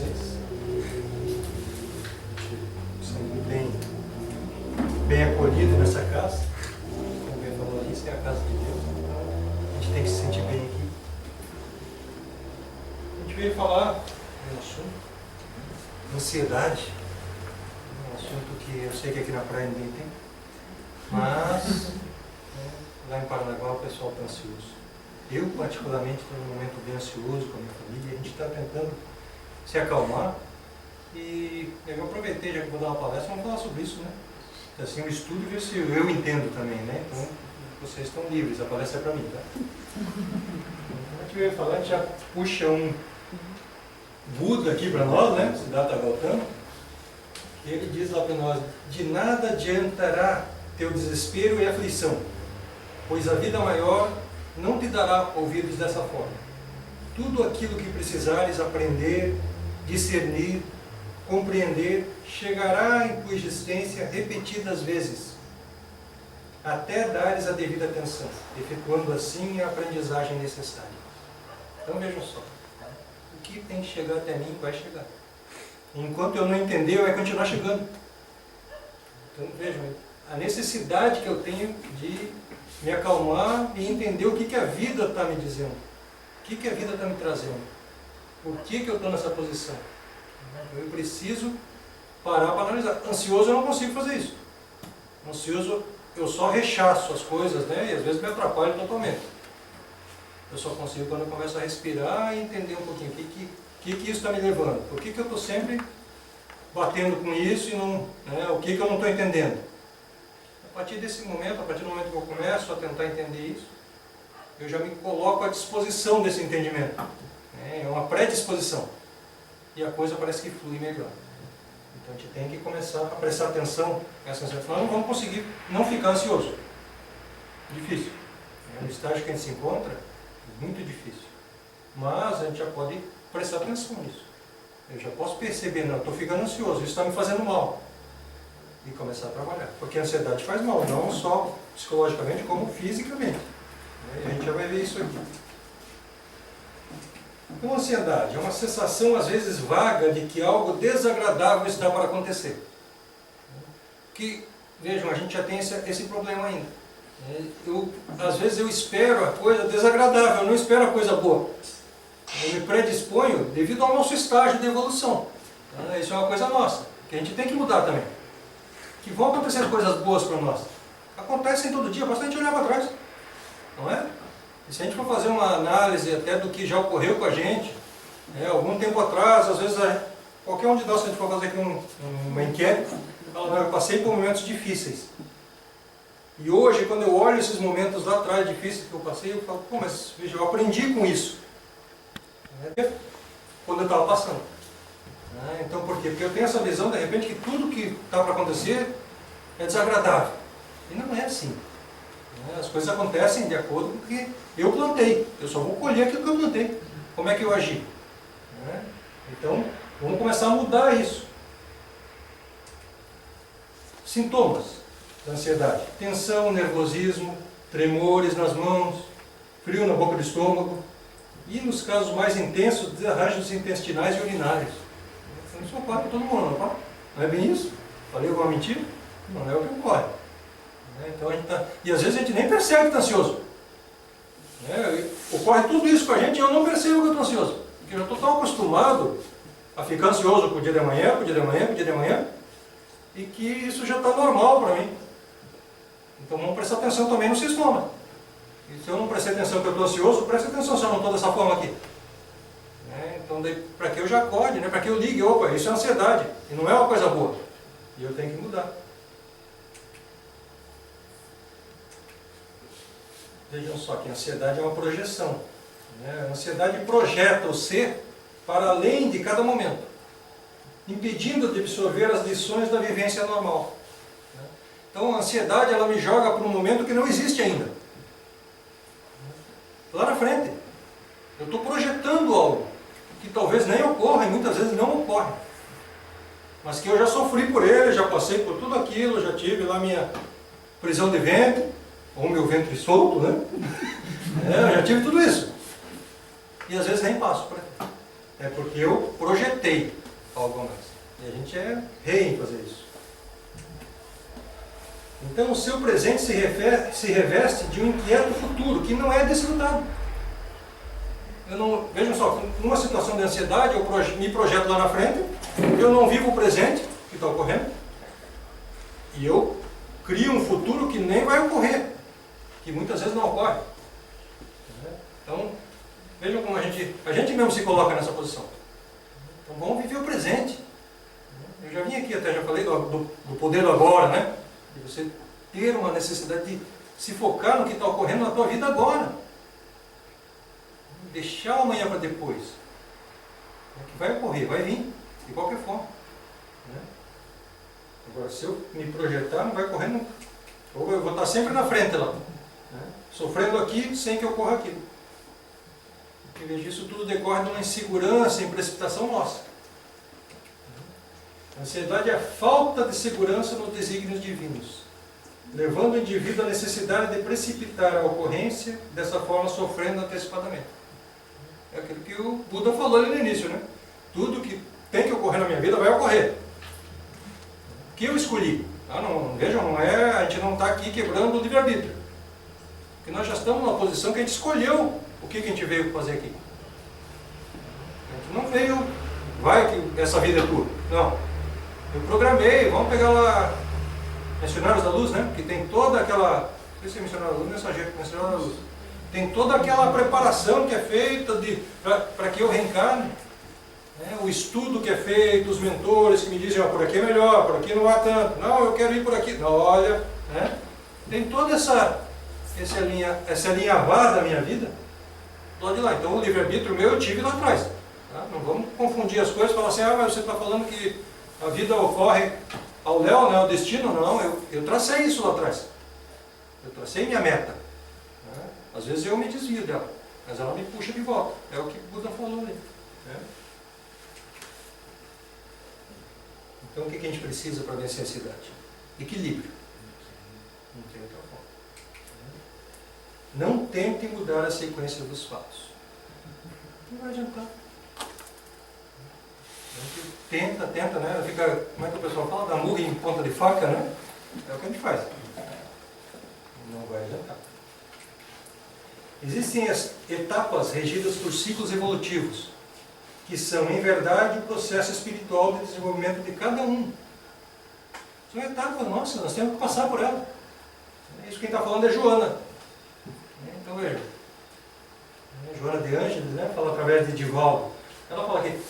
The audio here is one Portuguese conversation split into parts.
vocês. Sendo bem acolhido nessa casa. Como bem falou, isso é a casa de Deus. Então, a gente tem que se sentir bem aqui. A gente veio falar de um assunto, ansiedade. Um assunto que eu sei que aqui na praia ninguém tem. Mas, lá em Paranaguá o pessoal está ansioso. Eu, particularmente, estou num momento bem ansioso com a minha família. A gente está tentando se acalmar. E eu aproveitei, já que vou dar uma palestra, vamos falar sobre isso, né? Assim, um estudo, ver se eu entendo também, né? Então, vocês estão livres, a palestra é para mim, tá? Então, a gente veio falar, a gente já puxa um Buda aqui para nós, né? Siddhartha Gautama. E ele diz lá para nós: de nada adiantará teu desespero e aflição, pois a vida maior não te dará ouvidos dessa forma. Tudo aquilo que precisares aprender, discernir, compreender, chegará em tua existência repetidas vezes, até dares a devida atenção, efetuando assim a aprendizagem necessária. Então vejam só, o que tem que chegar até mim vai chegar. Enquanto eu não entender, vai continuar chegando. Então vejam, a necessidade que eu tenho de me acalmar e entender o que a vida está me dizendo, o que a vida está me trazendo, por que eu estou nessa posição. Eu preciso parar para analisar. Ansioso eu não consigo fazer isso. Ansioso eu só rechaço as coisas, né? E às vezes me atrapalho totalmente. Eu só consigo quando eu começo a respirar e entender um pouquinho o que isso está me levando. Por que eu estou sempre batendo com isso e não, né? O que eu não estou entendendo. A partir desse momento, a partir do momento que eu começo a tentar entender isso, eu já me coloco à disposição desse entendimento. É uma predisposição. E a coisa parece que flui melhor. Então a gente tem que começar a prestar atenção nessa ansiedade. Nós não vamos conseguir não ficar ansioso. Difícil. No estágio que a gente se encontra, é muito difícil. Mas a gente já pode prestar atenção nisso. Eu já posso perceber, não, estou ficando ansioso, isso está me fazendo mal. E começar a trabalhar. Porque a ansiedade faz mal, não só psicologicamente, como fisicamente. E a gente já vai ver isso aqui. Então, a ansiedade é uma sensação, às vezes, vaga de que algo desagradável está para acontecer. Que, vejam, a gente já tem esse problema ainda. Às vezes eu espero a coisa desagradável, eu não espero a coisa boa. Eu me predisponho devido ao nosso estágio de evolução. Isso é uma coisa nossa, que a gente tem que mudar também. Que vão acontecer coisas boas para nós. Acontecem todo dia, basta a gente olhar para trás. Não é? E se a gente for fazer uma análise até do que já ocorreu com a gente, algum tempo atrás, às vezes, qualquer um de nós, se a gente for fazer aqui uma enquete, fala, eu passei por momentos difíceis. E hoje, quando eu olho esses momentos lá atrás difíceis que eu passei, eu falo, pô, mas veja, eu aprendi com isso. Quando eu estava passando. Então por quê? Porque eu tenho essa visão, de repente, que tudo que está para acontecer é desagradável. E não é assim. As coisas acontecem de acordo com o que eu plantei. Eu só vou colher aquilo que eu plantei. Como é que eu agi? Então, vamos começar a mudar isso. Sintomas da ansiedade: tensão, nervosismo, tremores nas mãos, frio na boca do estômago e, nos casos mais intensos, desarranjos intestinais e urinários. Isso ocorre com todo mundo, não é bem isso? Falei alguma mentira? Não é o que ocorre. Então a gente e às vezes a gente nem percebe que está ansioso. Ocorre tudo isso com a gente e eu não percebo que eu estou ansioso. Porque eu já estou tão acostumado a ficar ansioso com o dia de amanhã, com o dia de amanhã, com o dia de amanhã, e que isso já está normal para mim. Então vamos prestar atenção também no sintoma. E se eu não prestei atenção que eu estou ansioso, preste atenção se eu não estou dessa forma aqui. Então, para que eu já acorde, para que eu ligue, opa, isso é ansiedade, e não é uma coisa boa. E eu tenho que mudar. Vejam só que a ansiedade é uma projeção. A ansiedade projeta o ser para além de cada momento, impedindo de absorver as lições da vivência normal. Então a ansiedade ela me joga para um momento que não existe ainda. Lá na frente. Eu estou projetando algo que talvez nem ocorra e muitas vezes não ocorre. Mas que eu já sofri por ele, já passei por tudo aquilo, já tive lá minha prisão de ventre, ou meu ventre solto, né? Eu já tive tudo isso. E às vezes nem passo por aí. é porque eu projetei algo a mais. E a gente é rei em fazer isso. Então o seu presente se reveste de um inquieto futuro, que não é desfrutado. Vejam só, numa situação de ansiedade, eu me projeto lá na frente, eu não vivo o presente que está ocorrendo, e eu crio um futuro que nem vai ocorrer, que muitas vezes não ocorre. Então, vejam como a gente mesmo se coloca nessa posição. Então vamos viver o presente. Eu já vim aqui, até já falei do poder do agora, né? De você ter uma necessidade de se focar no que está ocorrendo na tua vida agora. Deixar o amanhã para depois. É que vai ocorrer, vai vir, de qualquer forma. Agora, se eu me projetar, não vai ocorrer nunca. Ou eu vou estar sempre na frente lá, sofrendo aqui sem que ocorra aquilo. Em vez disso, tudo decorre de uma insegurança e precipitação nossa. A ansiedade é a falta de segurança nos desígnios divinos, levando o indivíduo à necessidade de precipitar a ocorrência, dessa forma sofrendo antecipadamente. É aquilo que o Buda falou ali no início, né? Tudo que tem que ocorrer na minha vida vai ocorrer. O que eu escolhi? Vejam, a gente não está aqui quebrando o livre-arbítrio. Porque nós já estamos numa posição que a gente escolheu o que a gente veio fazer aqui. A gente não veio, vai que essa vida é tua. Não. Eu programei, vamos pegar lá Missionários da Luz, né? Que tem toda aquela... Não sei se é Missionário da Luz, mensageiro, Missionário da Luz. Tem toda aquela preparação que é feita para que eu reencarne. O estudo que é feito, os mentores que me dizem, por aqui é melhor, por aqui não há tanto. Não, eu quero ir por aqui. Não, olha, tem toda essa alinhavada da minha vida. Lá de lá. Então o livre-arbítrio meu eu tive lá atrás. Tá? Não vamos confundir as coisas e falar assim, mas você está falando que a vida ocorre ao léu, né, ao destino. Não, eu tracei isso lá atrás. Eu tracei minha meta. Às vezes eu me desvio dela, mas ela me puxa de volta. É o que o Buda falou ali. Então o que a gente precisa para vencer a ansiedade? Equilíbrio. Não tem outra forma. Não tente mudar a sequência dos fatos. Não vai adiantar. Tenta, né? Fica, como é que o pessoal fala? Da murra em ponta de faca, né? É o que a gente faz. Não vai adiantar. Existem as etapas regidas por ciclos evolutivos, que são, em verdade, o processo espiritual de desenvolvimento de cada um. São etapas nossas, nós temos que passar por ela. Isso quem está falando é Joana. Então veja, Joana de Ângeles, né, fala através de Divaldo. Ela fala que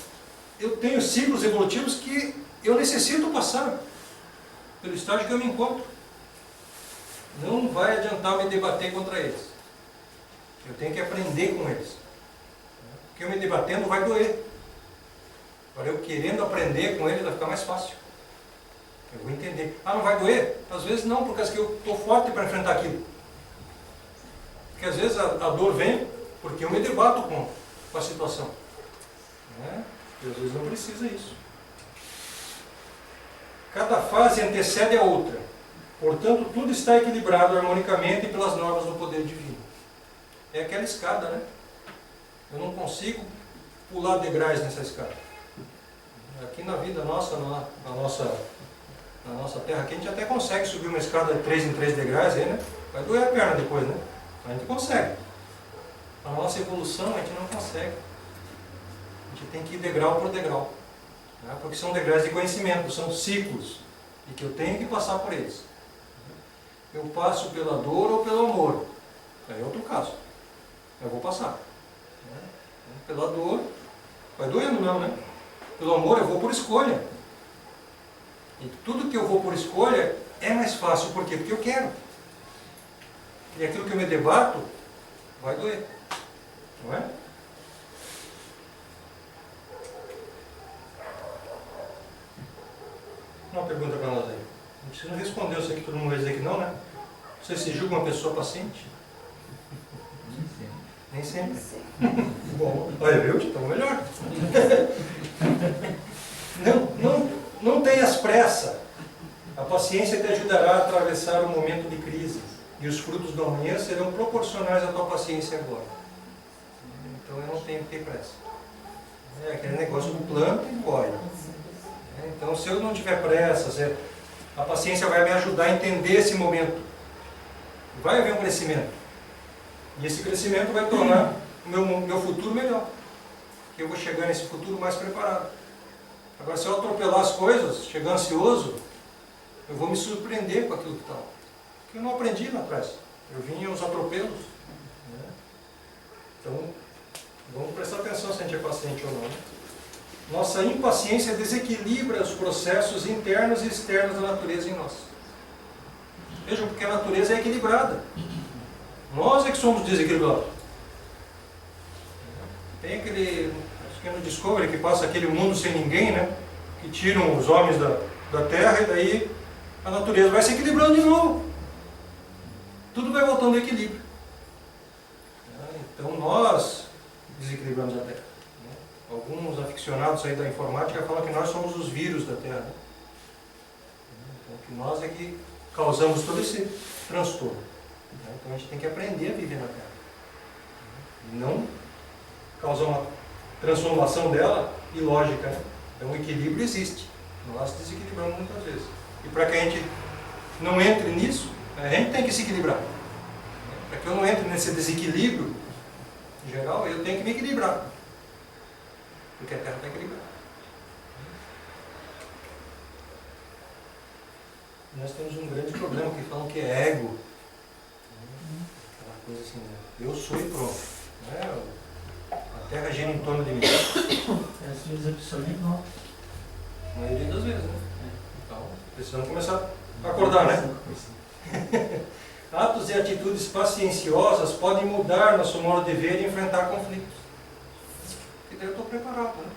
eu tenho ciclos evolutivos que eu necessito passar pelo estágio que eu me encontro. Não vai adiantar me debater contra eles. Eu tenho que aprender com eles. Porque eu me debatendo vai doer. Agora eu querendo aprender com eles vai ficar mais fácil. Eu vou entender. Não vai doer? Às vezes não, porque eu estou forte para enfrentar aquilo. Porque às vezes a dor vem porque eu me debato com a situação. E às vezes não precisa isso. Cada fase antecede a outra. Portanto, tudo está equilibrado harmonicamente pelas normas do poder divino. É aquela escada, né? Eu não consigo pular degraus nessa escada. Aqui na vida nossa, na nossa terra, aqui a gente até consegue subir uma escada de 3 em 3 degraus, aí, né? Vai doer a perna depois, né? A gente consegue. A nossa evolução a gente não consegue. A gente tem que ir degrau por degrau. Né? Porque são degraus de conhecimento, são ciclos. E que eu tenho que passar por eles. Eu passo pela dor ou pelo amor. Aí é outro caso. Eu vou passar. Pela dor, vai doendo não, né? Pelo amor eu vou por escolha. E tudo que eu vou por escolha é mais fácil. Por quê? Porque eu quero. E aquilo que eu me debato vai doer. Não é? Uma pergunta para nós aí. Você não respondeu, eu sei que todo mundo vai dizer que não, né? Você se julga uma pessoa paciente? Nem sempre. Bom, olha, viu? Então melhor. Não tenhas pressa. A paciência te ajudará a atravessar o momento de crise. E os frutos do amanhã serão proporcionais à tua paciência agora. Então eu não tenho que ter pressa. negócio planta e colhe. Então, se eu não tiver pressa, a paciência vai me ajudar a entender esse momento. Vai haver um crescimento. E esse crescimento vai tornar o meu futuro melhor. Eu vou chegar nesse futuro mais preparado. Agora, se eu atropelar as coisas, chegar ansioso, eu vou me surpreender com aquilo que está lá. Porque eu não aprendi lá atrás. Eu vim aos atropelos. Então, vamos prestar atenção se a gente é paciente ou não. Nossa impaciência desequilibra os processos internos e externos da natureza em nós. Vejam, porque a natureza é equilibrada. Nós é que somos desequilibrados. Tem aquele, acho que é no Discovery, que passa aquele mundo sem ninguém, né? Que tiram os homens da Terra e daí a natureza vai se equilibrando de novo. Tudo vai voltando ao equilíbrio. Então nós desequilibramos a Terra. Alguns aficionados aí da informática falam que nós somos os vírus da Terra. Então que nós é que causamos todo esse transtorno. Então a gente tem que aprender a viver na Terra. E não causar uma transformação dela ilógica. Né? Então o equilíbrio existe. Nós desequilibramos muitas vezes. E para que a gente não entre nisso, a gente tem que se equilibrar. Para que eu não entre nesse desequilíbrio geral, eu tenho que me equilibrar. Porque a Terra está equilibrada. Nós temos um grande problema que falam que é ego. Aquela coisa assim, né? Eu sou e pronto. A Terra gira em torno de mim. Às vezes a pessoa nem nota. A maioria das vezes, né? Então, precisamos começar a acordar, né? Atos e atitudes pacienciosas podem mudar nosso modo de ver e enfrentar conflitos. E daí eu estou preparado, né?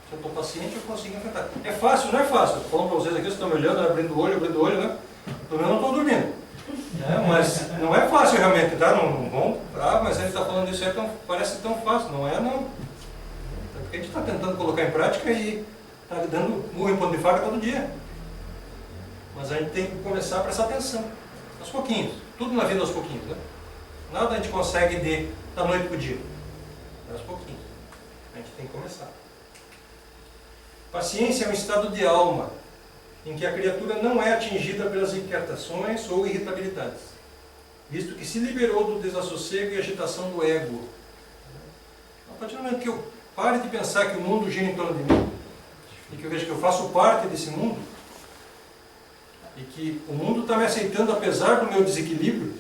Se eu estou paciente, eu consigo enfrentar. É fácil? Não é fácil. Estou falando para vocês aqui, vocês estão me olhando, abrindo o olho, né? Pelo menos não estou dormindo. Mas não é fácil realmente, tá? Não vão, mas ele está falando isso aí, parece tão fácil. Não é, não. É porque a gente está tentando colocar em prática e está dando murro em ponto de faca todo dia. Mas a gente tem que começar a prestar atenção. Aos pouquinhos. Tudo na vida aos pouquinhos, né? Nada a gente consegue da noite para o dia. Aos pouquinhos. A gente tem que começar. Paciência é um estado de alma, em que a criatura não é atingida pelas inquietações ou irritabilidades, visto que se liberou do desassossego e agitação do ego. A partir do momento que eu pare de pensar que o mundo gira em torno de mim, e que eu vejo que eu faço parte desse mundo, e que o mundo está me aceitando apesar do meu desequilíbrio,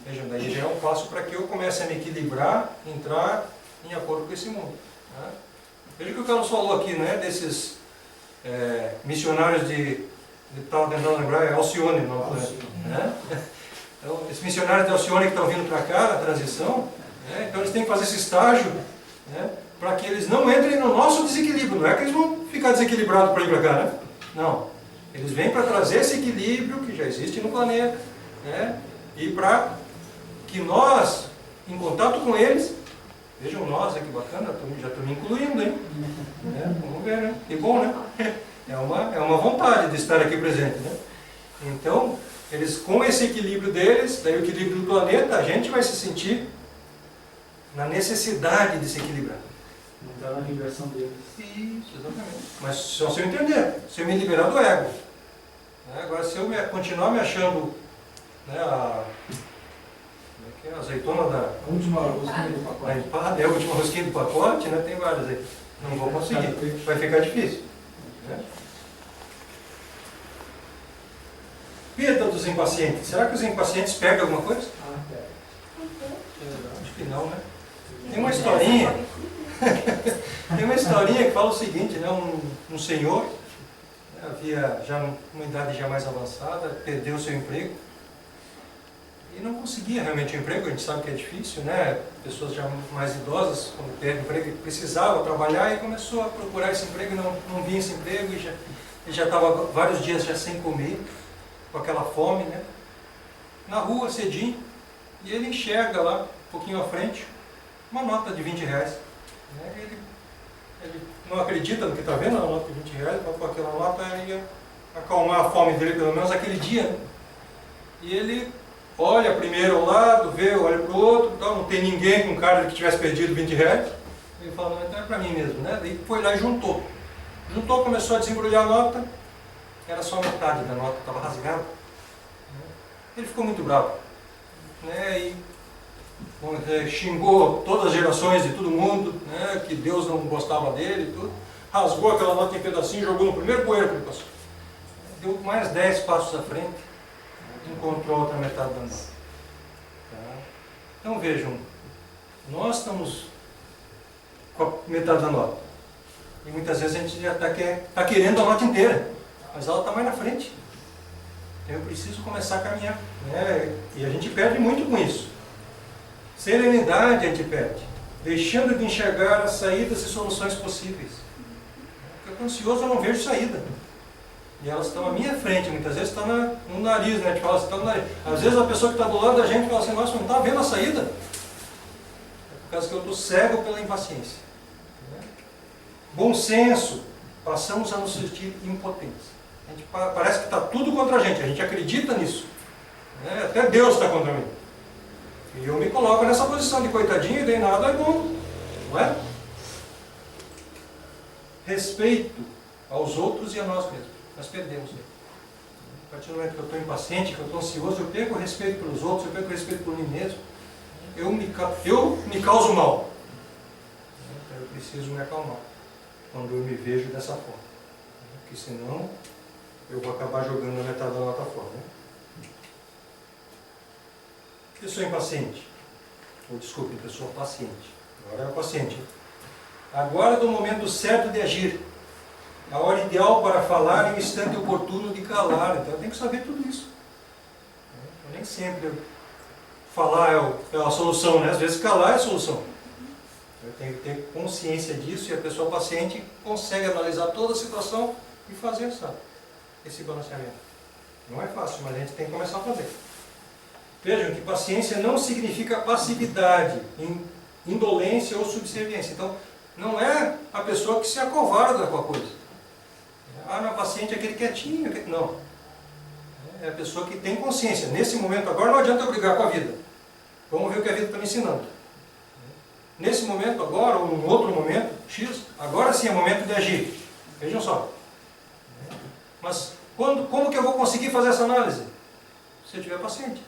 vejam, daí já é um passo para que eu comece a me equilibrar, entrar em acordo com esse mundo. Né? Veja o que o Carlos falou aqui, né, desses missionários estava tentando lembrar, é Alcione, não, né? Então, esses missionários de Alcione que estão vindo para cá, na transição, né, então eles têm que fazer esse estágio, né, para que eles não entrem no nosso desequilíbrio. Não é que eles vão ficar desequilibrados para ir para cá, né? Não. Eles vêm para trazer esse equilíbrio que já existe no planeta, né, e para que nós, em contato com eles, vejam nós, que bacana, já estou me incluindo, hein? Vamos ver, né? Que bom, né? É uma vontade de estar aqui presente, né? Então, eles com esse equilíbrio deles, daí o equilíbrio do planeta, a gente vai se sentir na necessidade de se equilibrar. Não está na vibração deles. Isso, exatamente. Mas só se eu entender, se eu me liberar do ego. Agora, se eu continuar me achando, né, a azeitona da... Última rosquinha do pacote. A última rosquinha do pacote, né? Tem várias aí. Não vou conseguir. Vai ficar difícil. Né? Perda dos impacientes. Será que os impacientes perdem alguma coisa? Acho que não, né? Tem uma historinha. Tem uma historinha que fala o seguinte, né? Um senhor, né, havia já uma idade já mais avançada, perdeu seu emprego. E não conseguia realmente o emprego, a gente sabe que é difícil, né? Pessoas já mais idosas, quando perdem o emprego, precisavam trabalhar e começou a procurar esse emprego e não vinha esse emprego e já estava vários dias já sem comer, com aquela fome, né? Na rua, cedinho, e ele enxerga lá, um pouquinho à frente, uma nota de 20 reais. Né? Ele não acredita no que está vendo, a nota de 20 reais, com aquela nota ia acalmar a fome dele, pelo menos aquele dia. Né? E ele olha primeiro ao lado, olha para o outro, então não tem ninguém com cara de que tivesse perdido 20 reais. Ele falou, não, então é para mim mesmo, né? Daí foi lá e juntou. Juntou, começou a desembrulhar a nota, era só metade da nota, estava rasgada. Ele ficou muito bravo, né? E xingou todas as gerações de todo mundo, né? Que Deus não gostava dele e tudo. Rasgou aquela nota em pedacinho, jogou no primeiro poeiro que ele passou. Deu mais 10 passos à frente, encontrou a outra metade da nota. Tá? Então vejam, nós estamos com a metade da nota. E muitas vezes a gente já está querendo a nota inteira, mas ela está mais na frente. Então eu preciso começar a caminhar, né? E a gente perde muito com isso. Serenidade a gente perde, deixando de enxergar as saídas e soluções possíveis. Porque eu estou ansioso, eu não vejo saída. E elas estão à minha frente, muitas vezes está no nariz, né? A gente fala assim, está no nariz. Às vezes a pessoa que está do lado da gente fala assim, nossa, não está vendo a saída? É por causa que eu estou cego pela impaciência. Bom senso, passamos a nos sentir impotentes. A gente parece que está tudo contra a gente acredita nisso. Né? Até Deus está contra mim. E eu me coloco nessa posição de coitadinho e daí nada é bom. Não é? Respeito aos outros e a nós mesmos. Nós perdemos. A partir do momento que eu estou impaciente, que eu estou ansioso, eu perco o respeito pelos outros, eu perco o respeito por mim mesmo. Eu me causo mal. Então eu preciso me acalmar quando eu me vejo dessa forma. Porque senão eu vou acabar jogando a metade da nota fora. Né? Pessoa impaciente. Ou desculpe, pessoa paciente. Agora é o paciente. Aguarda o momento certo de agir. A hora ideal para falar e o instante oportuno de calar. Então eu tenho que saber tudo isso. Eu nem sempre falar é a solução, né? Às vezes calar é a solução. Eu tenho que ter consciência disso e a pessoa paciente consegue analisar toda a situação e fazer esse balanceamento. Não é fácil, mas a gente tem que começar a fazer. Vejam que paciência não significa passividade, indolência ou subserviência. Então, não é a pessoa que se acovarda com a coisa. Não é paciente, é aquele quietinho. Não. É a pessoa que tem consciência. Nesse momento agora não adianta eu brigar com a vida. Vamos ver o que a vida está me ensinando. Nesse momento agora, ou num outro momento, X, agora sim é momento de agir. Vejam só. Mas como que eu vou conseguir fazer essa análise? Se eu estiver paciente.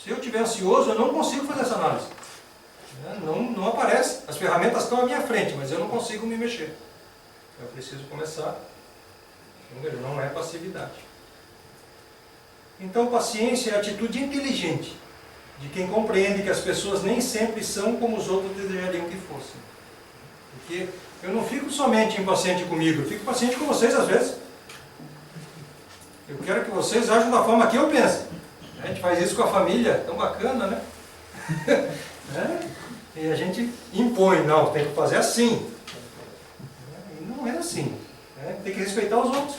Se eu estiver ansioso, eu não consigo fazer essa análise. Não aparece. As ferramentas estão à minha frente, mas eu não consigo me mexer. Eu preciso começar. Não é passividade. Então, paciência é a atitude inteligente de quem compreende que as pessoas nem sempre são como os outros desejariam que fossem. Porque eu não fico somente impaciente comigo, eu fico paciente com vocês às vezes. Eu quero que vocês ajam da forma que eu penso. A gente faz isso com a família, tão bacana, né? E a gente impõe, não, tem que fazer assim. E não é assim. Tem que respeitar os outros.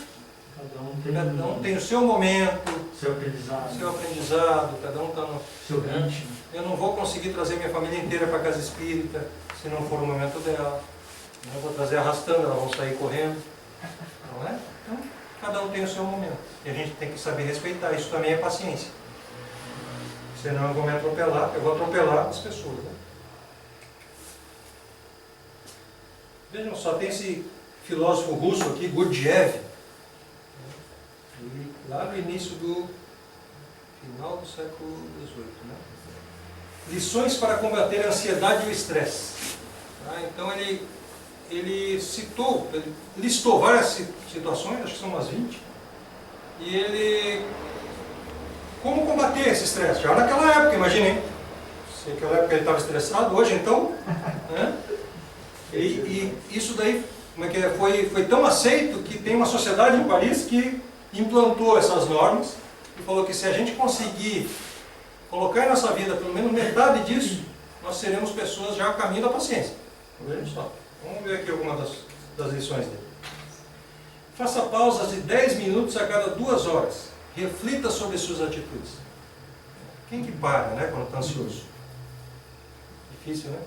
Cada um tem o seu momento, seu aprendizado, cada um está no seu ritmo. Eu não vou conseguir trazer minha família inteira para a casa espírita se não for o momento dela. Eu vou trazer arrastando, elas vão sair correndo. Não é? Então, cada um tem o seu momento. E a gente tem que saber respeitar. Isso também é paciência. Senão eu vou me atropelar, eu vou atropelar as pessoas. Né? Vejam só, tem esse filósofo russo aqui, Gurdjieff, lá no início do final do século XVIII. Né? Lições para combater a ansiedade e o estresse. Tá? Então ele listou várias situações, acho que são umas 20, e ele... Como combater esse estresse? Já naquela época, imaginem. Se naquela época ele estava estressado, hoje então... Né? E isso daí foi tão aceito que tem uma sociedade em Paris que implantou essas normas e falou que se a gente conseguir colocar em nossa vida pelo menos metade disso, nós seremos pessoas já a caminho da paciência. Vejam só. Vamos ver aqui algumas das lições dele. Faça pausas de 10 minutos a cada 2 horas. Reflita sobre suas atitudes. Quem que para, né, quando está ansioso? Difícil, né?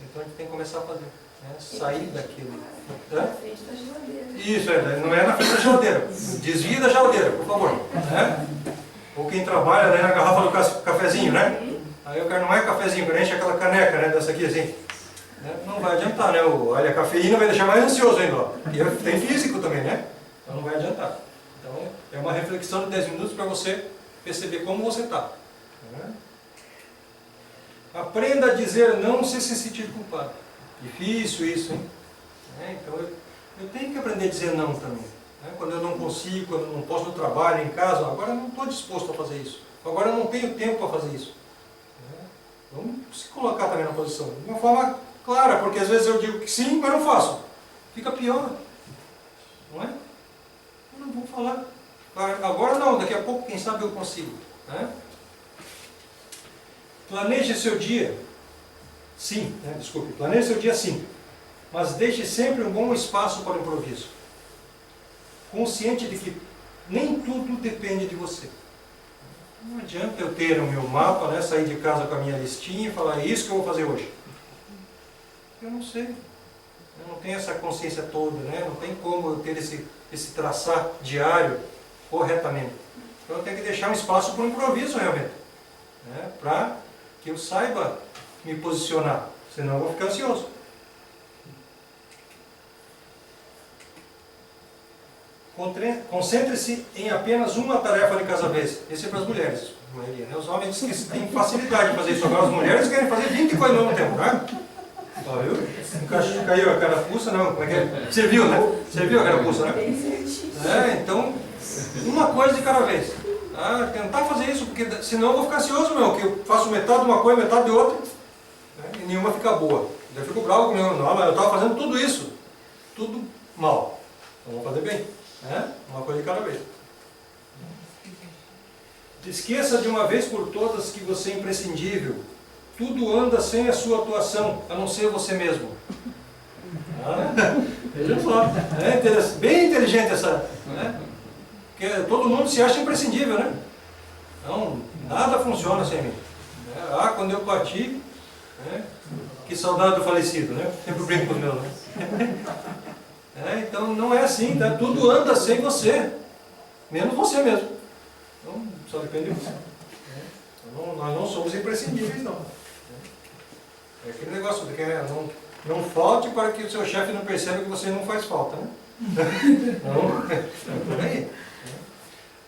Então a gente tem que começar a fazer. Né? Sair daquilo. Na frente da geladeira. Isso, não é na frente da geladeira. Desvia da geladeira, por favor. Né? Ou quem trabalha, né, na garrafa do cafezinho, né? Aí o cara não é cafezinho, o cara enche aquela caneca, né, dessa aqui assim. né? Não vai adiantar, né? Olha, a cafeína vai deixar mais ansioso ainda, ó. E tem físico também, né? Então não vai adiantar. Então é uma reflexão de 10 minutos para você perceber como você está. Né? Aprenda a dizer não sem se sentir culpado. Difícil isso, hein? Então eu tenho que aprender a dizer não também. Né? Quando eu não consigo, quando eu não posso no trabalho, em casa, agora eu não estou disposto a fazer isso. Agora eu não tenho tempo para fazer isso. Né? Vamos se colocar também na posição. De uma forma clara, porque às vezes eu digo que sim, mas não faço. Fica pior. Não é? Eu não vou falar. Agora não, daqui a pouco, quem sabe eu consigo. Né? Planeje seu dia. Sim, né? Desculpe. Planeje seu dia sim. Mas deixe sempre um bom espaço para o improviso. Consciente de que nem tudo depende de você. Não adianta eu ter o meu mapa, né, sair de casa com a minha listinha e falar, é isso que eu vou fazer hoje. Eu não sei. Eu não tenho essa consciência toda, né? Não tem como eu ter esse traçar diário corretamente. Então eu tenho que deixar um espaço para o improviso realmente. Né? Para que eu saiba me posicionar. Senão eu vou ficar ansioso. Concentre-se em apenas uma tarefa de cada vez. Esse é para as mulheres. Né? Os homens têm facilidade de fazer isso. Agora as mulheres querem fazer 20 coisas ao mesmo tempo. Né? Ó, viu? Caiu a carapuça, não. Como é que é? Você viu, né? Você viu a carapuça, né? Então, uma coisa de cada vez. Tentar fazer isso, porque senão eu vou ficar ansioso, meu. Que eu faço metade de uma coisa, metade de outra. Né? E nenhuma fica boa. Eu fico bravo comigo. Não, mas eu estava fazendo tudo isso. Tudo mal. Então vamos fazer bem. Uma coisa de cada vez. Esqueça de uma vez por todas que você é imprescindível. Tudo anda sem a sua atuação, a não ser você mesmo. Veja só. Bem inteligente essa. Né? Porque todo mundo se acha imprescindível, né? Então, nada funciona sem mim. Quando eu parti, que saudade do falecido, né? Sempre brinco com os meus, né? Então não é assim, tá? Tudo anda sem você, menos você mesmo. Então só depende de você. Então, nós não somos imprescindíveis, não. É aquele negócio de que não falte para que o seu chefe não perceba que você não faz falta, né? Não é aí.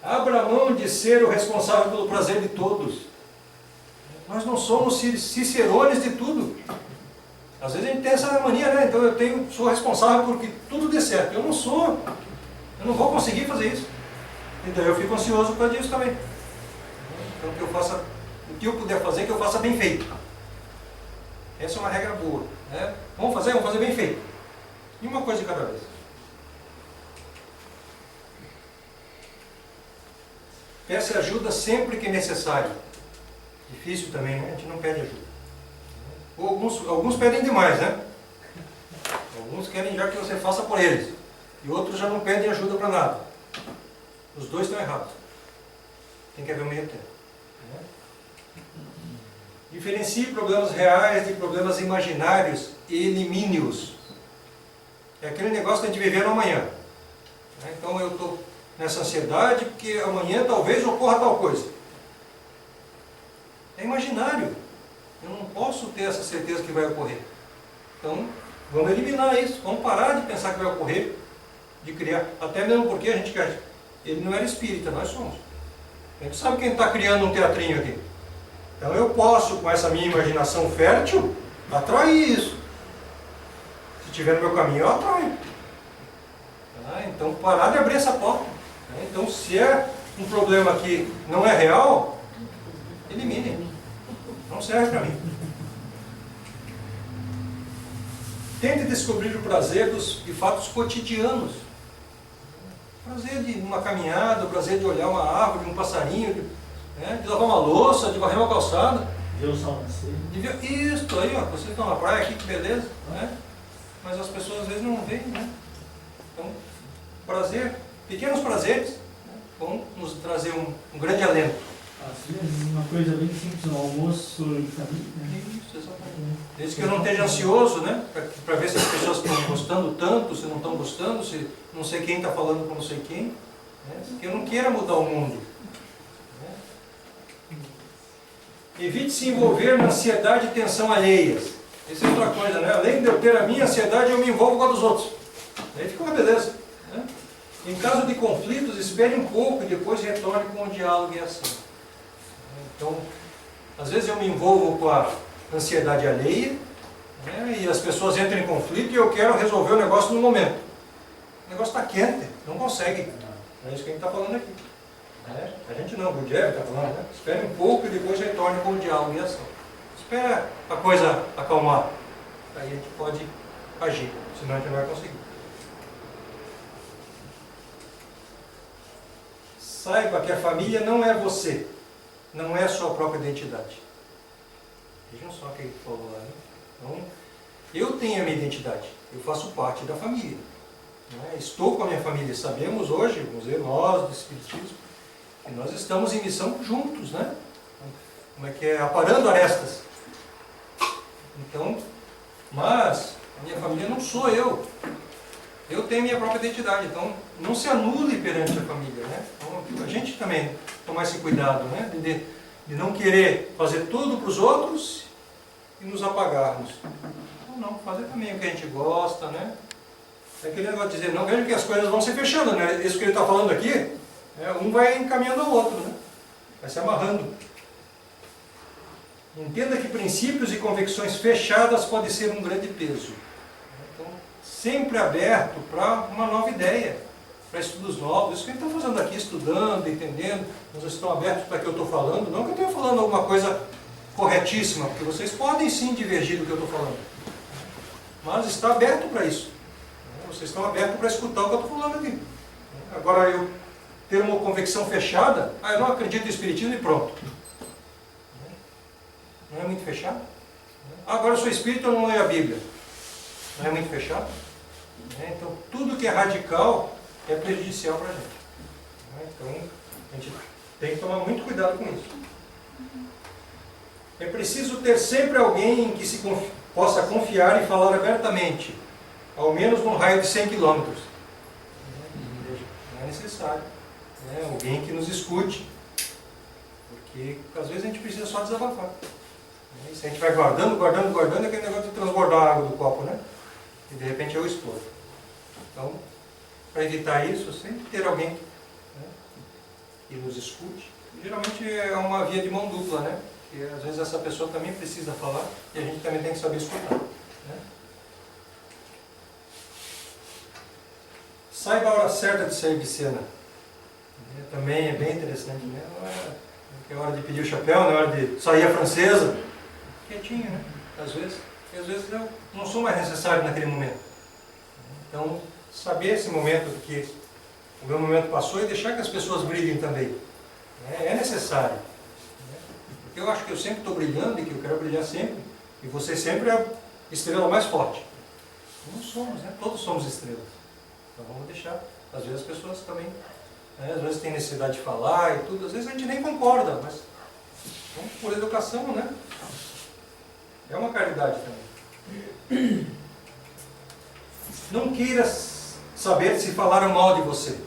Abra mão de ser o responsável pelo prazer de todos. Nós não somos cicerones de tudo. Às vezes a gente tem essa mania, né? Então eu sou responsável por que tudo dê certo. Eu não sou. Eu não vou conseguir fazer isso. Então eu fico ansioso por causa disso também. Então o que eu puder fazer, que eu faça bem feito. Essa é uma regra boa. Né? Vamos fazer bem feito. E uma coisa de cada vez. Peça ajuda sempre que necessário. Difícil também, né? A gente não pede ajuda. Alguns pedem demais, né? Alguns querem já que você faça por eles. E outros já não pedem ajuda para nada. Os dois estão errados. Tem que haver um meio termo. Né? Diferencie problemas reais de problemas imaginários e elimine-os. É aquele negócio de a gente viver no amanhã. Né? Então eu estou nessa ansiedade porque amanhã talvez ocorra tal coisa. É imaginário. Eu não posso ter essa certeza que vai ocorrer. Então, vamos eliminar isso. Vamos parar de pensar que vai ocorrer, de criar. Até mesmo porque a gente quer. Ele não era espírita, nós somos. A gente sabe quem está criando um teatrinho aqui. Então eu posso, com essa minha imaginação fértil, atrair isso. Se estiver no meu caminho, eu atraio. Então, parar de abrir essa porta. Então, se é um problema que não é real, elimine. Não serve para mim. Tente descobrir o prazer de fatos cotidianos. O prazer de uma caminhada, o prazer de olhar uma árvore, um passarinho, de lavar uma louça, de varrer uma calçada. Ver o sol nascer. Isso aí, ó, vocês estão na praia aqui, que beleza. Né? Mas as pessoas às vezes não veem. Né? Então, prazer, pequenos prazeres, vão nos trazer um grande alento. Às vezes uma coisa bem simples, um almoço em família. Né? Isso, exatamente. Desde que eu não esteja ansioso, né? Para ver se as pessoas estão gostando tanto, se não estão gostando, se não sei quem está falando com não sei quem. Né? Que eu não queira mudar o mundo. Né? Evite se envolver na ansiedade e tensão alheias. Isso é outra coisa, né? Além de eu ter a minha ansiedade, eu me envolvo com a dos outros. Aí fica uma beleza. Né? Em caso de conflitos, espere um pouco e depois retorne com o diálogo e a ação. Então, às vezes eu me envolvo com a ansiedade alheia, né? E as pessoas entram em conflito e eu quero resolver o negócio no momento. O negócio está quente, não consegue. É isso que a gente está falando aqui. A gente não, o Gurdjieff está falando, né? Espere um pouco e depois retorne com o diálogo e a ação. Espera a coisa acalmar. Aí a gente pode agir, senão a gente não vai conseguir. Saiba que a família não é você, não é a sua própria identidade. Vejam só o que ele falou lá, né? Então, eu tenho a minha identidade, eu faço parte da família. Né? Estou com a minha família, sabemos hoje, vamos dizer, nós do Espiritismo, que nós estamos em missão juntos, né? Como é que é? Aparando arestas. Então, mas a minha família não sou eu. Eu tenho a minha própria identidade, então não se anule perante a família, né? Então, a gente também tomar esse cuidado, né? De não querer fazer tudo para os outros e nos apagarmos. Não, fazer também o que a gente gosta, né? É aquele negócio de dizer, não, veja que as coisas vão se fechando, né? Isso que ele está falando aqui, um vai encaminhando ao outro, né? Vai se amarrando. Entenda que princípios e convicções fechadas podem ser um grande peso. Então, sempre aberto para uma nova ideia, para estudos novos. Isso que a gente está fazendo aqui, estudando, entendendo, vocês estão abertos para o que eu estou falando. Não que eu esteja falando alguma coisa corretíssima, porque vocês podem sim divergir do que eu estou falando. Mas está aberto para isso. Vocês estão abertos para escutar o que eu estou falando aqui. Agora, eu ter uma convicção fechada, eu não acredito no Espiritismo e pronto. Não é muito fechado? Agora eu sou espírita, eu não leio a Bíblia. Não é muito fechado? Então, tudo que é radical é prejudicial para a gente. Então, a gente tem que tomar muito cuidado com isso. É preciso ter sempre alguém em que se possa confiar e falar abertamente, ao menos num raio de 100 km. Não é necessário. Alguém que nos escute. Porque, às vezes, a gente precisa só desabafar. Se a gente vai guardando, é aquele negócio de transbordar a água do copo, né? E de repente eu explodo. Então, para evitar isso, sempre ter alguém, né, que nos escute. Geralmente é uma via de mão dupla, né? Porque às vezes essa pessoa também precisa falar e a gente também tem que saber escutar. Né? Saiba a hora certa de sair de cena. Também é bem interessante, né? Não é hora de pedir o chapéu, não é hora de sair a francesa. Quietinho, né? Às vezes. E às vezes eu não sou mais necessário naquele momento. Então, saber esse momento que o meu momento passou e deixar que as pessoas brilhem também. É necessário. Porque eu acho que eu sempre estou brilhando e que eu quero brilhar sempre. E você sempre é a estrela mais forte. Não somos, né? Todos somos estrelas. Então vamos deixar. Às vezes as pessoas também, né? Às vezes tem necessidade de falar e tudo. Às vezes a gente nem concorda, mas por educação, né? É uma caridade também. Não queira saber se falaram mal de você.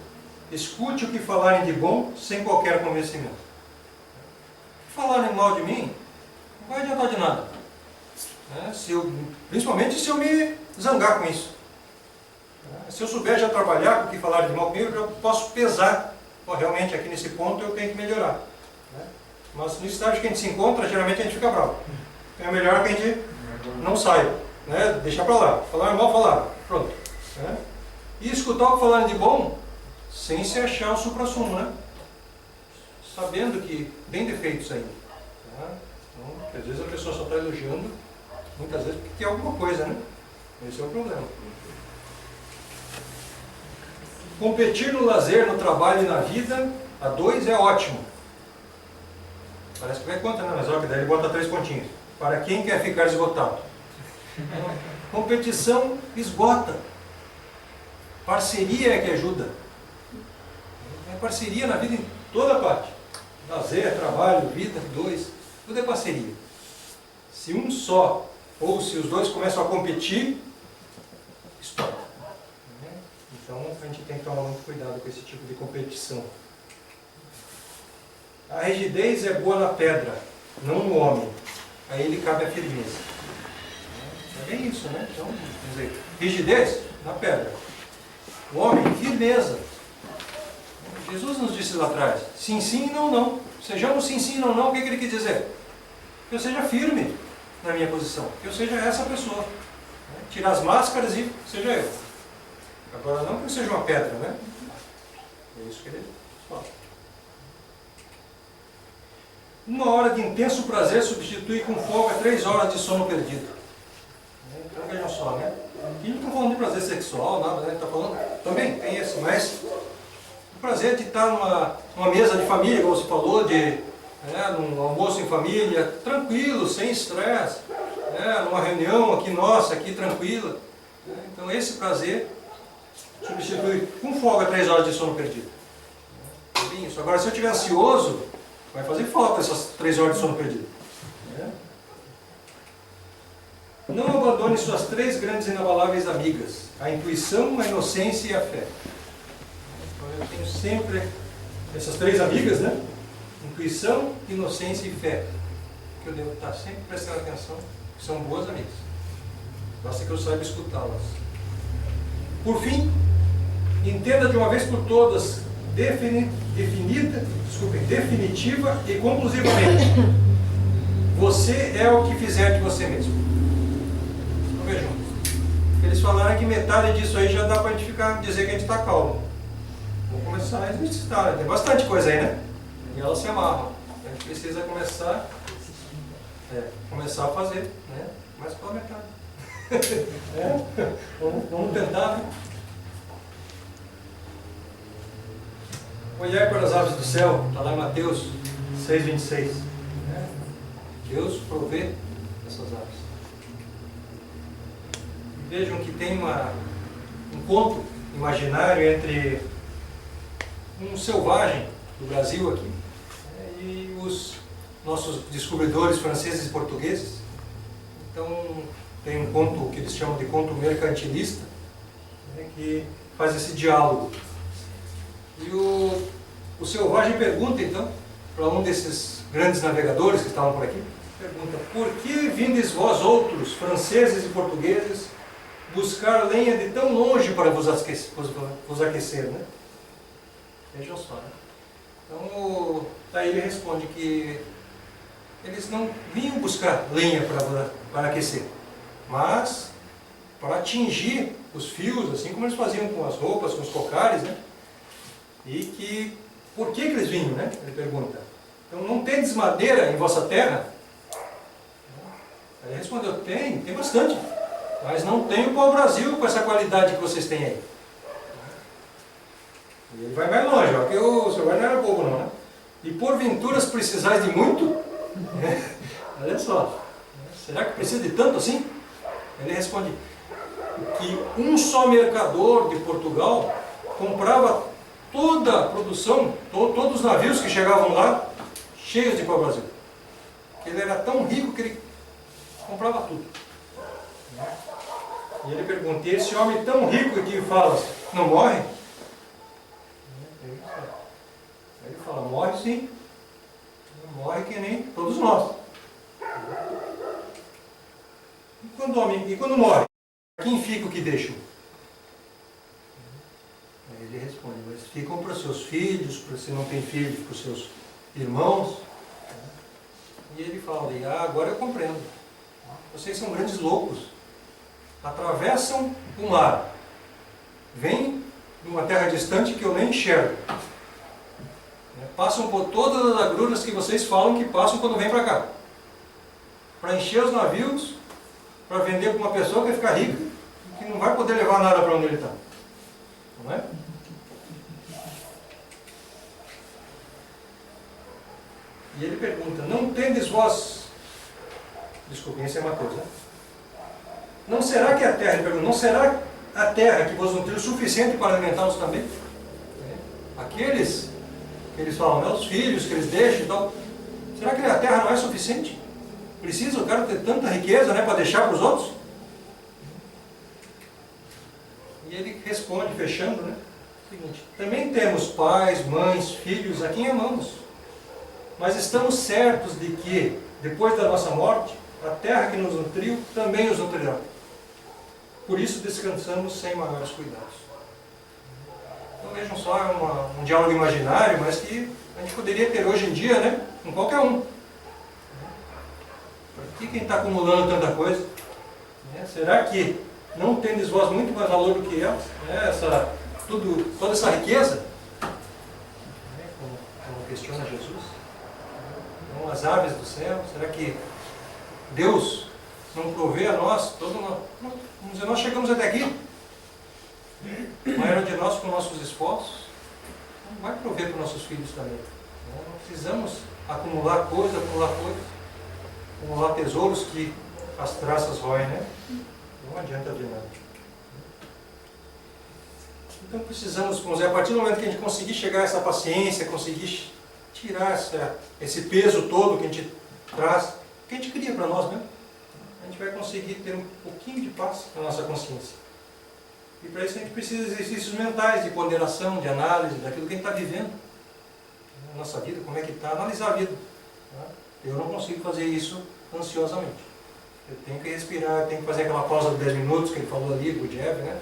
Escute o que falarem de bom, sem qualquer convencimento. Se falarem mal de mim, não vai adiantar de nada. Principalmente se eu me zangar com isso. Se eu souber já trabalhar com o que falaram de mal comigo, eu posso pesar. Realmente, aqui nesse ponto eu tenho que melhorar. Mas no estágio que a gente se encontra, geralmente a gente fica bravo. Então é melhor que a gente não saia. Deixar para lá. Falaram mal, falaram. Pronto. E escutar o que falaram de bom, sem se achar o supra-sumo, né? Sabendo que tem defeitos ainda. Então, às vezes a pessoa só está elogiando, muitas vezes porque tem alguma coisa, né? Esse é o problema. Competir no lazer, no trabalho e na vida, a dois é ótimo. Parece que vai conta, né? Mas olha que daí ele bota 3 pontinhos. Para quem quer ficar esgotado. Competição esgota. Parceria é que ajuda. É parceria na vida em toda parte. Lazer, trabalho, vida, dois. Tudo é parceria. Se um só, ou se os dois começam a competir, estoura. Então a gente tem que tomar muito cuidado com esse tipo de competição. A rigidez é boa na pedra, não no homem. A ele cabe a firmeza. tem isso, né? Então, quer dizer, rigidez na pedra. O homem, firmeza. Jesus nos disse lá atrás, sim, sim e não, não. Sejamos sim, sim e não, não. O que ele quer dizer? Que eu seja firme na minha posição, que eu seja essa pessoa. Tirar as máscaras e seja eu. Agora não que eu seja uma pedra, né? É isso que ele fala. Uma hora de intenso prazer substitui com folga 3 horas de sono perdido. Então vejam só, né? Aqui não está falando de prazer sexual, nada, né? Está falando, também tem esse, mas o prazer de estar numa mesa de família, como você falou, num almoço em família, tranquilo, sem estresse, numa reunião aqui nossa, aqui tranquila. Então esse prazer substitui com folga 3 horas de sono perdido. É isso. Agora, se eu estiver ansioso, vai fazer falta essas 3 horas de sono perdido. Não abandone suas 3 grandes e inabaláveis amigas: a intuição, a inocência e a fé. Então, eu tenho sempre essas 3 amigas, né? Intuição, inocência e fé. Que eu devo estar sempre prestando atenção, que são boas amigas. Basta que eu saiba escutá-las. Por fim, entenda de uma vez por todas, definitiva e conclusivamente: você é o que fizer de você mesmo. Então vejam, eles falaram que metade disso aí já dá para a gente dizer que a gente está calmo. Vamos começar a exercitar, tem bastante coisa aí, né? E elas se amarram. A gente precisa começar a fazer, né? Mais pela metade. Vamos tentar, né? Olhai para as aves do céu, está lá em Mateus 6,26. Deus provê essas aves. Vejam que tem um conto imaginário entre um selvagem do Brasil aqui e os nossos descobridores franceses e portugueses. Então, tem um conto que eles chamam de conto mercantilista, que faz esse diálogo. E o selvagem pergunta, então, para um desses grandes navegadores que estavam por aqui, pergunta: por que vindes vós outros, franceses e portugueses, buscar lenha de tão longe para vos aquecer, né? Vejam só, né? Então, daí ele responde que eles não vinham buscar lenha para aquecer, mas para atingir os fios, assim como eles faziam com as roupas, com os cocares, né? E que, por que eles vinham, né? Ele pergunta. Então, não tendes madeira em vossa terra? Aí ele respondeu: tem bastante, mas não tenho para o Brasil com essa qualidade que vocês têm aí. E ele vai mais longe, porque o senhor não era bobo não, né? E porventuras precisais de muito? Olha só, será que precisa de tanto assim? Ele responde que um só mercador de Portugal comprava toda a produção, todos os navios que chegavam lá, cheios de pau-brasil. Ele era tão rico que ele comprava tudo. E ele pergunta: e esse homem tão rico que fala, não morre? Aí ele fala: morre sim. Morre que nem todos nós. E quando morre, quem fica o que deixa? Aí ele responde: mas ficam para os seus filhos, para se não tem filhos, para os seus irmãos. E ele fala: agora eu compreendo. Vocês são grandes loucos. Atravessam o mar. Vêm de uma terra distante que eu nem enxergo. Passam por todas as agruras que vocês falam que passam quando vêm para cá. Para encher os navios, para vender para uma pessoa que vai ficar rica, que não vai poder levar nada para onde ele está. Não é? E ele pergunta: não tendes vós... Desculpem, esse é Mateus, né? Não será que a terra, ele pergunta, não será a terra que vos nutriu o suficiente para alimentá-los também? Aqueles que eles falam, né, os filhos que eles deixam e tal, será que a terra não é suficiente? Precisa o cara ter tanta riqueza, né, para deixar para os outros? E ele responde, fechando, né, o seguinte: também temos pais, mães, filhos a quem amamos, mas estamos certos de que, depois da nossa morte, a terra que nos nutriu também os nutrirá. por isso descansamos sem maiores cuidados. Então vejam só, é um diálogo imaginário, mas que a gente poderia ter hoje em dia, né? Com qualquer um. Por que quem está acumulando tanta coisa? Será que não tendes vós muito mais valor do que elas? Toda essa riqueza? Como questiona Jesus. Então, as aves do céu, será que Deus não provê a nós? Vamos dizer, nós chegamos até aqui. Não era de nós com nossos esforços. Não vai prover para os nossos filhos também. Não precisamos acumular coisa, acumular tesouros que as traças roem, né? Não adianta de nada. Então precisamos, vamos dizer, a partir do momento que a gente conseguir chegar a essa paciência, conseguir tirar esse peso todo que a gente traz, que a gente cria para nós mesmo, a gente vai conseguir ter um pouquinho de paz na nossa consciência. E para isso a gente precisa de exercícios mentais, de ponderação, de análise daquilo que a gente está vivendo na nossa vida, como é que está, analisar a vida. Eu não consigo fazer isso ansiosamente. Eu tenho que respirar, eu tenho que fazer aquela pausa de 10 minutos que ele falou ali, o Jeff, né?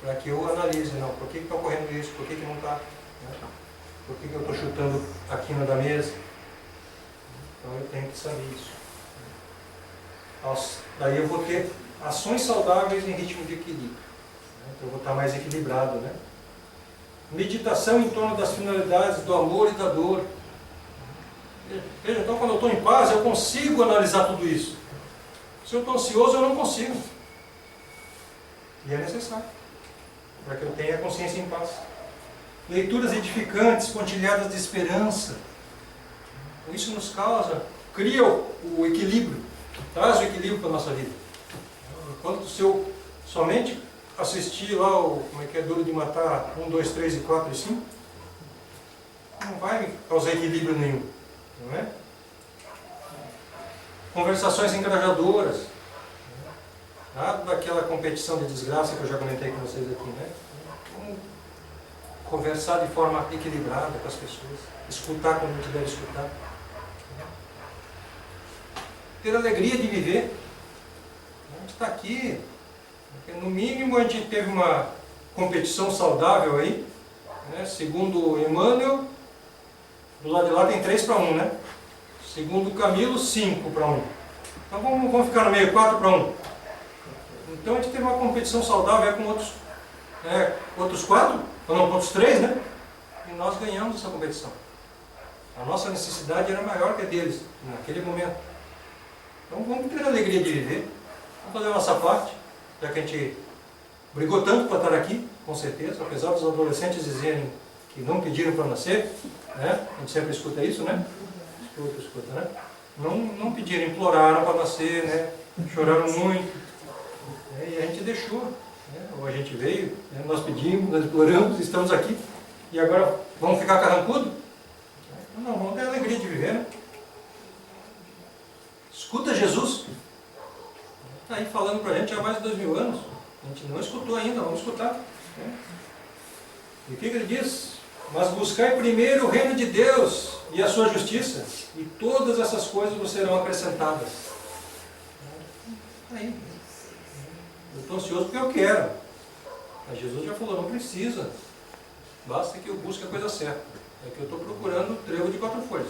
Para que eu analise, não, por que está ocorrendo isso, por que não está, né? Por que eu estou chutando a quina da mesa. Então eu tenho que saber isso. Daí eu vou ter ações saudáveis em ritmo de equilíbrio. Então eu vou estar mais equilibrado, né? Meditação em torno das finalidades do amor e da dor. Veja, então quando eu estou em paz, eu consigo analisar tudo isso. Se eu estou ansioso, eu não consigo. E é necessário, para que eu tenha a consciência em paz. Leituras edificantes, pontilhadas de esperança. Isso nos cria o equilíbrio, traz o equilíbrio para a nossa vida. Enquanto se eu somente assistir lá como é que é Duro de Matar 1, 2, 3 e 4 e 5, não vai me causar equilíbrio nenhum, não é? Conversações encorajadoras, nada daquela competição de desgraça que eu já comentei com vocês aqui, né? Vamos conversar de forma equilibrada com as pessoas, escutar quando a gente deve escutar, ter alegria de viver. A gente está aqui, no mínimo a gente teve uma competição saudável aí, né? Segundo Emmanuel, do lado de lá tem 3-1, né? Segundo o Camilo, 5-1. Então vamos ficar no meio, 4-1. Então a gente teve uma competição saudável com outros 4, ou não, outros 3, né? E nós ganhamos essa competição. A nossa necessidade era maior que a deles, naquele momento. Então vamos ter a alegria de viver, vamos fazer a nossa parte, já que a gente brigou tanto para estar aqui, com certeza, apesar dos adolescentes dizerem que não pediram para nascer, né? A gente sempre escuta isso, né? Escuta, né? Não pediram, imploraram para nascer, né? Choraram muito, né? E a gente deixou, né? Ou a gente veio, né? Nós pedimos, nós imploramos, estamos aqui, e agora vamos ficar carrancudo? Não, vamos ter a alegria de viver, né? Escuta Jesus, está aí falando para a gente há mais de 2000 anos, a gente não escutou ainda, vamos escutar, né? E o que ele diz? Mas buscai primeiro o reino de Deus e a sua justiça, e todas essas coisas vos serão acrescentadas. Aí. Eu estou ansioso porque eu quero. Mas Jesus já falou, não precisa. Basta que eu busque a coisa certa. É que eu estou procurando o trevo de 4 folhas.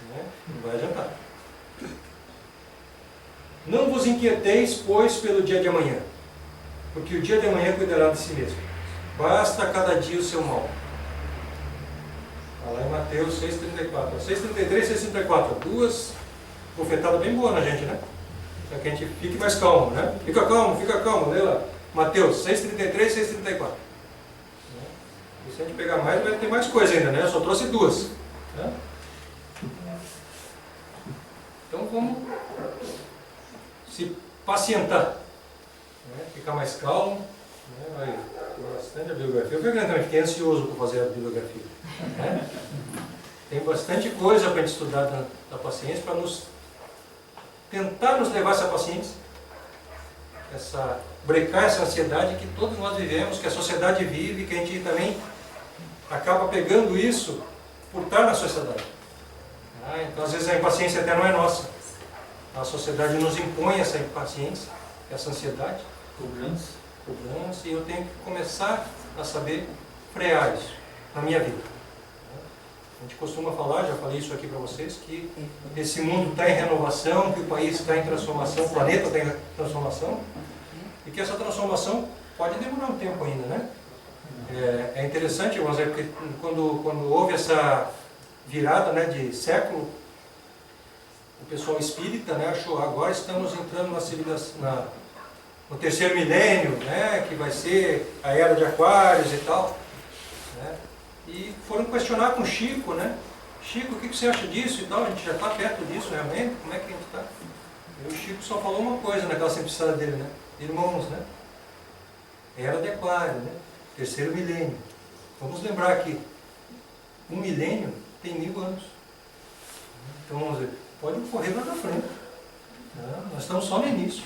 Né? Não vai adiantar. Não vos inquieteis, pois, pelo dia de amanhã, porque o dia de amanhã cuidará de si mesmo. Basta cada dia o seu mal. Está lá em Mateus 6,34. 6,33 e 6,34. 2 bofetadas bem boas na gente, né? Para que a gente fique mais calmo, né? Fica calmo, lê lá. Mateus 6,33 e 6,34. E se a gente pegar mais, vai ter mais coisa ainda, né? Eu só trouxe 2. Né? Então vamos se pacientar, né? Ficar mais calmo, né? Vai ter bastante a bibliografia. Eu também fiquei ansioso por fazer a bibliografia, né? Tem bastante coisa para a gente estudar da paciência, para tentar nos levar essa paciência, brecar essa ansiedade que todos nós vivemos, que a sociedade vive, que a gente também acaba pegando isso por estar na sociedade. Então às vezes a impaciência até não é nossa. A sociedade nos impõe essa impaciência, essa ansiedade, Cobrança. Cobrança, e eu tenho que começar a saber frear isso na minha vida. A gente costuma falar, já falei isso aqui para vocês, que esse mundo está em renovação, que o país está em transformação, o planeta está em transformação, e que essa transformação pode demorar um tempo ainda, né? É interessante, vamos dizer, porque quando houve essa virada, né, de século, o pessoal espírita, né, achou, agora estamos entrando na civilização, no terceiro milênio, né, que vai ser a era de Aquários e tal, né? E foram questionar com o Chico, né? Chico, o que você acha disso e tal? A gente já está perto disso realmente? Como é que a gente está? E o Chico só falou uma coisa naquela simplicidade dele, né? Irmãos, né? Era de Aquário, né? Terceiro milênio. Vamos lembrar que um milênio tem 1000 anos. Então, vamos dizer, pode ocorrer lá na frente. Nós estamos só no início.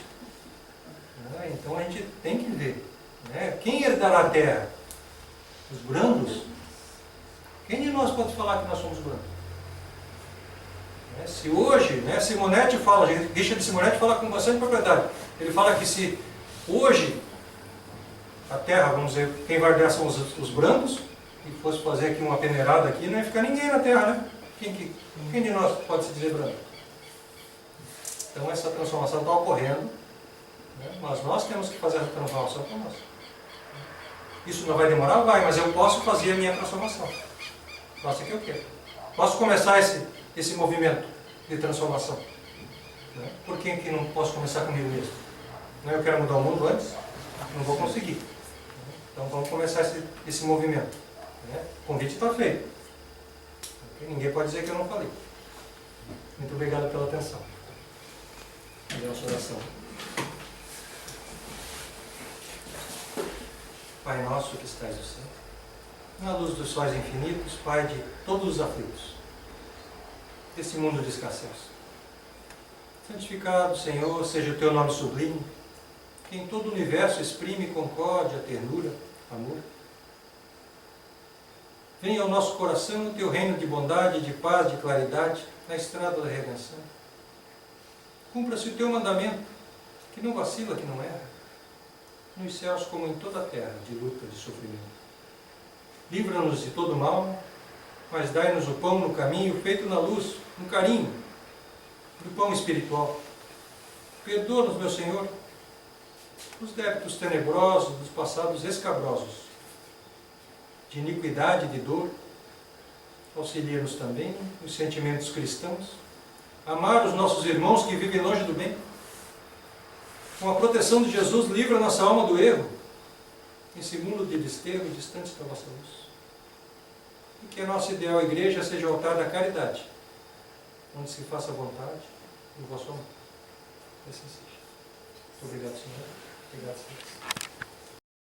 Então a gente tem que ver, né? Quem herdará a terra? Os brandos? Quem de nós pode falar que nós somos brandos? Se hoje, né, Simonetti fala, Richard Simonetti fala com bastante propriedade. Ele fala que se hoje a terra, vamos dizer, quem vai herdar são os brandos, e fosse fazer aqui uma peneirada aqui, não ia ficar ninguém na terra, né? Quem de nós pode se dizer branco? Então essa transformação está ocorrendo, né? Mas nós temos que fazer essa transformação para nós. Isso não vai demorar? Vai, mas eu posso fazer a minha transformação. Faça o que eu quero. Posso começar esse movimento de transformação. Né? Por que não posso começar comigo mesmo? Eu quero mudar o mundo antes, não vou conseguir. Então vamos começar esse movimento. Né? O convite está feito. Ninguém pode dizer que eu não falei. Muito obrigado pela atenção. E a nossa oração. Pai nosso que estais no céu, na luz dos sóis infinitos, Pai de todos os aflitos, desse mundo de escassez. Santificado, Senhor, seja o teu nome sublime, que em todo o universo exprime concórdia, ternura, amor. Venha ao nosso coração o teu reino de bondade, de paz, de claridade, na estrada da redenção. Cumpra-se o teu mandamento, que não vacila, que não erra, nos céus como em toda a terra, de luta, de sofrimento. Livra-nos de todo mal, mas dai-nos o pão no caminho, feito na luz, no carinho, do pão espiritual. Perdoa-nos, meu Senhor, os débitos tenebrosos dos passados escabrosos, de iniquidade e de dor. Auxilia-nos também os sentimentos cristãos, amar os nossos irmãos que vivem longe do bem. Com a proteção de Jesus, livra nossa alma do erro, nesse mundo de desterro, distante da vossa luz. E que a nossa ideal igreja seja o altar da caridade, onde se faça a vontade do vosso amor. Assim seja. Muito obrigado, Senhor. Obrigado, Senhor.